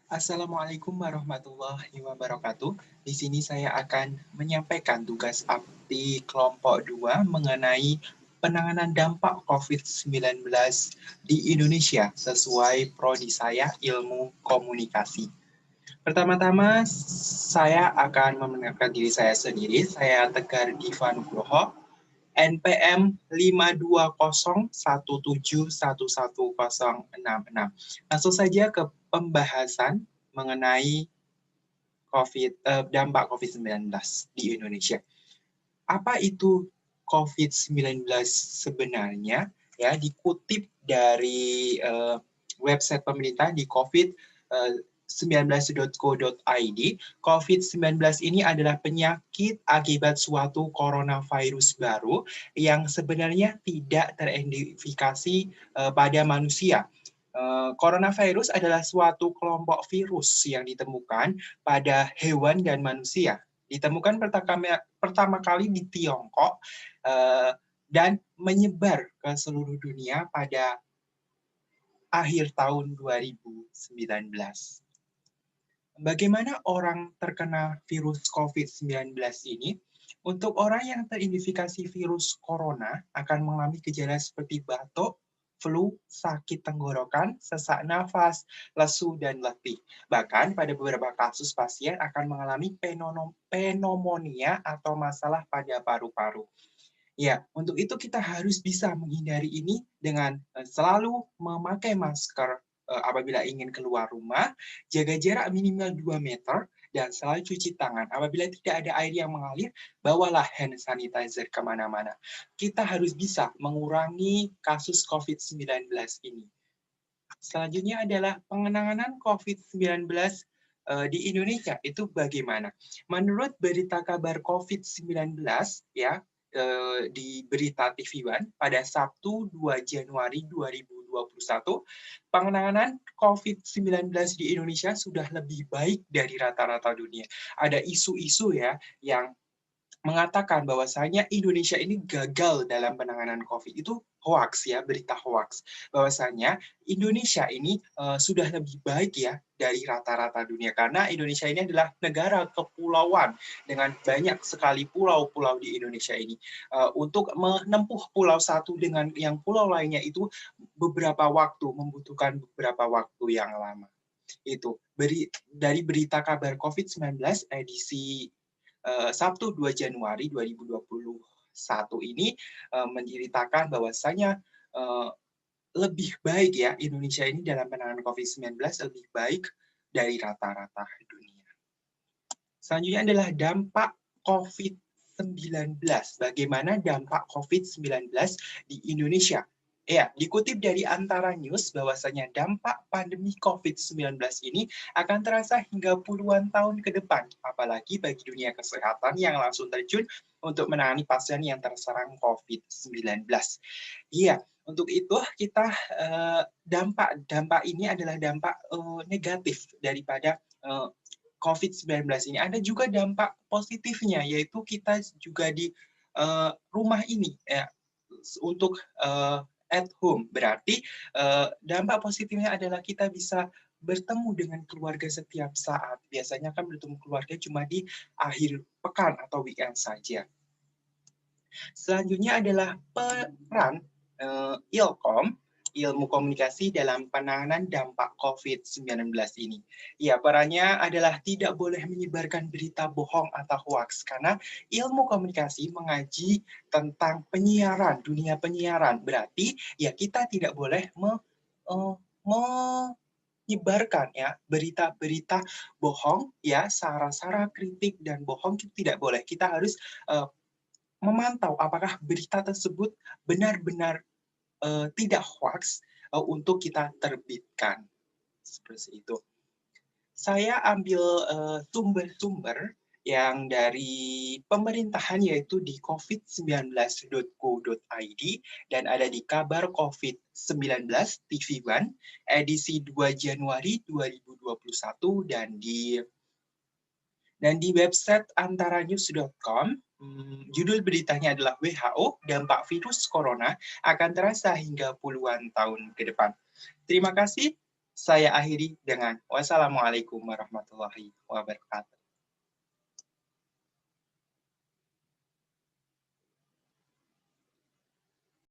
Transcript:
Assalamualaikum warahmatullahi wabarakatuh. Di sini saya akan menyampaikan tugas abdi kelompok 2 mengenai penanganan dampak COVID-19 di Indonesia sesuai prodi saya Ilmu Komunikasi. Pertama-tama, saya akan memperkenalkan diri saya sendiri. Saya Tegar Diva Nugroho, NPM 52017111066. Langsung saja ke pembahasan mengenai dampak COVID-19 di Indonesia. Apa itu COVID-19 sebenarnya? Ya, dikutip dari website pemerintah di covid19.co.id, COVID-19 ini adalah penyakit akibat suatu coronavirus baru yang sebenarnya tidak teridentifikasi pada manusia. Coronavirus adalah suatu kelompok virus yang ditemukan pada hewan dan manusia. Ditemukan pertama kali di Tiongkok dan menyebar ke seluruh dunia pada akhir tahun 2019. Bagaimana orang terkena virus COVID-19 ini? Untuk orang yang teridentifikasi virus corona akan mengalami gejala seperti batuk, flu, sakit tenggorokan, sesak nafas, lesu, dan letih. Bahkan pada beberapa kasus pasien akan mengalami pneumonia atau masalah pada paru-paru. Ya, untuk itu kita harus bisa menghindari ini dengan selalu memakai masker apabila ingin keluar rumah, jaga jarak minimal 2 meter, dan selalu cuci tangan. Apabila tidak ada air yang mengalir, bawalah hand sanitizer kemana-mana. Kita harus bisa mengurangi kasus COVID-19 ini. Selanjutnya adalah penanganan COVID-19 di Indonesia itu bagaimana? Menurut berita kabar COVID-19 ya, di berita TV One pada Sabtu 2 Januari 2021, penanganan COVID-19 di Indonesia sudah lebih baik dari rata-rata dunia. Ada isu-isu ya yang mengatakan bahwasanya Indonesia ini gagal dalam penanganan COVID. Itu hoax ya, berita hoax. Bahwasanya Indonesia ini sudah lebih baik ya dari rata-rata dunia. Karena Indonesia ini adalah negara kepulauan dengan banyak sekali pulau-pulau di Indonesia ini. Untuk menempuh pulau satu dengan yang pulau lainnya itu beberapa waktu, membutuhkan beberapa waktu yang lama. Itu dari berita kabar COVID-19 edisi Sabtu 2 Januari 2021 ini menceritakan bahwasanya lebih baik ya Indonesia ini dalam penanganan COVID-19 lebih baik dari rata-rata dunia. Selanjutnya adalah dampak COVID-19. Bagaimana dampak COVID-19 di Indonesia? Ya, dikutip dari Antara News bahwasanya dampak pandemi COVID-19 ini akan terasa hingga puluhan tahun ke depan, apalagi bagi dunia kesehatan yang langsung terjun untuk menangani pasien yang terserang COVID-19. Iya, untuk itu kita dampak ini adalah dampak negatif daripada COVID-19 ini. Ada juga dampak positifnya, yaitu kita juga di rumah ini ya, untuk at home. Berarti dampak positifnya adalah kita bisa bertemu dengan keluarga setiap saat. Biasanya kan bertemu keluarga cuma di akhir pekan atau weekend saja. Selanjutnya adalah peran Ilkom, ilmu komunikasi dalam penanganan dampak COVID-19 ini. Ya, perannya adalah tidak boleh menyebarkan berita bohong atau hoax, karena ilmu komunikasi mengaji tentang penyiaran, dunia penyiaran. Berarti ya kita tidak boleh menyebarkan ya berita-berita bohong, ya sara-sara kritik dan bohong itu tidak boleh. Kita harus memantau apakah berita tersebut benar-benar tidak hoax untuk kita terbitkan. Seperti itu. Saya ambil sumber-sumber yang dari pemerintahan yaitu di covid19.co.id dan ada di kabar COVID-19 TV One edisi 2 Januari 2021 dan di website antaranews.com. Judul beritanya adalah WHO, dampak virus corona akan terasa hingga puluhan tahun ke depan. Terima kasih. Saya akhiri dengan wassalamualaikum warahmatullahi wabarakatuh.